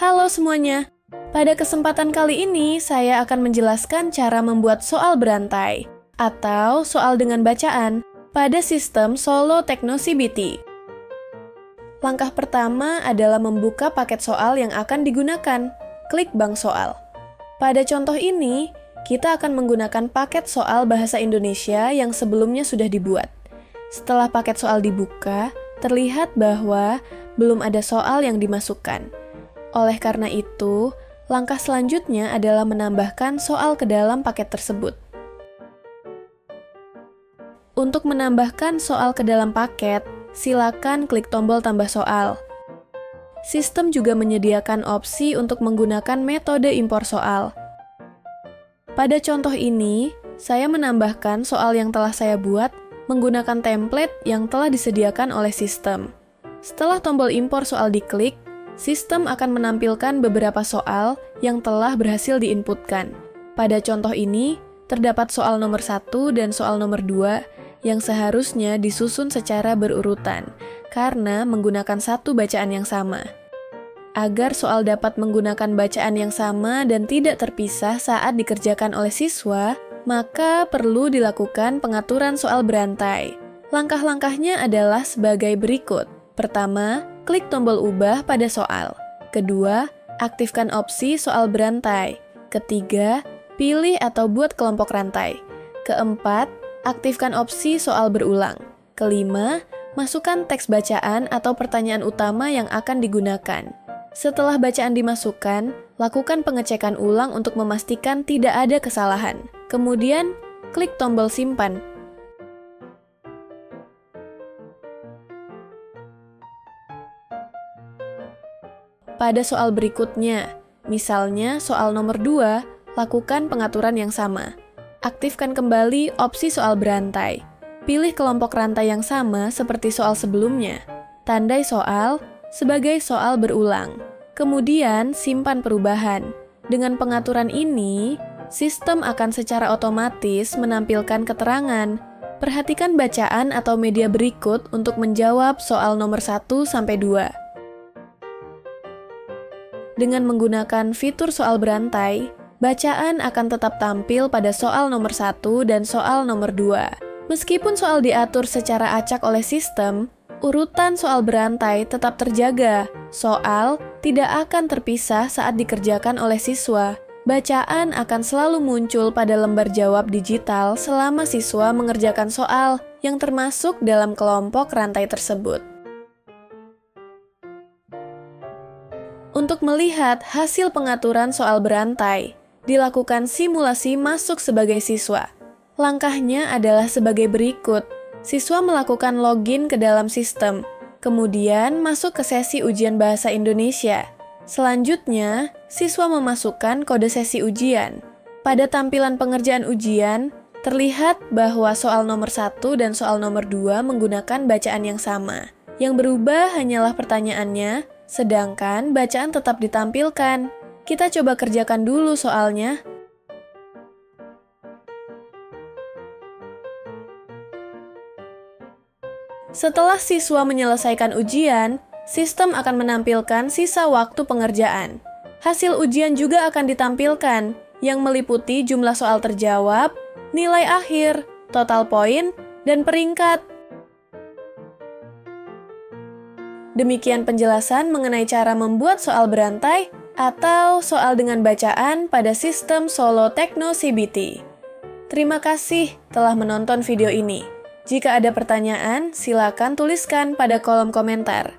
Halo semuanya, pada kesempatan kali ini saya akan menjelaskan cara membuat soal berantai atau soal dengan bacaan pada sistem Solo Tekno CBT. Langkah pertama adalah membuka paket soal yang akan digunakan. Klik bank soal. Pada contoh ini, kita akan menggunakan paket soal bahasa Indonesia yang sebelumnya sudah dibuat. Setelah paket soal dibuka, terlihat bahwa belum ada soal yang dimasukkan. Oleh karena itu, langkah selanjutnya adalah menambahkan soal ke dalam paket tersebut. Untuk menambahkan soal ke dalam paket, silakan klik tombol tambah soal. Sistem juga menyediakan opsi untuk menggunakan metode impor soal. Pada contoh ini, saya menambahkan soal yang telah saya buat menggunakan template yang telah disediakan oleh sistem. Setelah tombol impor soal diklik, sistem akan menampilkan beberapa soal yang telah berhasil diinputkan. Pada contoh ini, terdapat soal nomor 1 dan soal nomor 2 yang seharusnya disusun secara berurutan karena menggunakan satu bacaan yang sama. Agar soal dapat menggunakan bacaan yang sama dan tidak terpisah saat dikerjakan oleh siswa, maka perlu dilakukan pengaturan soal berantai. Langkah-langkahnya adalah sebagai berikut. Pertama, klik tombol ubah pada soal. Kedua, aktifkan opsi soal berantai. Ketiga, pilih atau buat kelompok rantai. Keempat, aktifkan opsi soal berulang. Kelima, masukkan teks bacaan atau pertanyaan utama yang akan digunakan. Setelah bacaan dimasukkan, lakukan pengecekan ulang untuk memastikan tidak ada kesalahan. Kemudian, klik tombol simpan. Pada soal berikutnya, misalnya soal nomor 2, lakukan pengaturan yang sama. Aktifkan kembali opsi soal berantai. Pilih kelompok rantai yang sama seperti soal sebelumnya. Tandai soal sebagai soal berulang. Kemudian, simpan perubahan. Dengan pengaturan ini, sistem akan secara otomatis menampilkan keterangan. Perhatikan bacaan atau media berikut untuk menjawab soal nomor 1-2. Dengan menggunakan fitur soal berantai, bacaan akan tetap tampil pada soal nomor 1 dan soal nomor 2. Meskipun soal diatur secara acak oleh sistem, urutan soal berantai tetap terjaga. Soal tidak akan terpisah saat dikerjakan oleh siswa. Bacaan akan selalu muncul pada lembar jawab digital selama siswa mengerjakan soal yang termasuk dalam kelompok rantai tersebut. Untuk melihat hasil pengaturan soal berantai, dilakukan simulasi masuk sebagai siswa. Langkahnya adalah sebagai berikut. Siswa melakukan login ke dalam sistem, kemudian masuk ke sesi ujian bahasa Indonesia. Selanjutnya, siswa memasukkan kode sesi ujian. Pada tampilan pengerjaan ujian, terlihat bahwa soal nomor 1 dan soal nomor 2 menggunakan bacaan yang sama. Yang berubah hanyalah pertanyaannya, sedangkan bacaan tetap ditampilkan. Kita coba kerjakan dulu soalnya. Setelah siswa menyelesaikan ujian, sistem akan menampilkan sisa waktu pengerjaan. Hasil ujian juga akan ditampilkan, yang meliputi jumlah soal terjawab, nilai akhir, total poin, dan peringkat. Demikian penjelasan mengenai cara membuat soal berantai atau soal dengan bacaan pada sistem Solo Tekno CBT. Terima kasih telah menonton video ini. Jika ada pertanyaan, silakan tuliskan pada kolom komentar.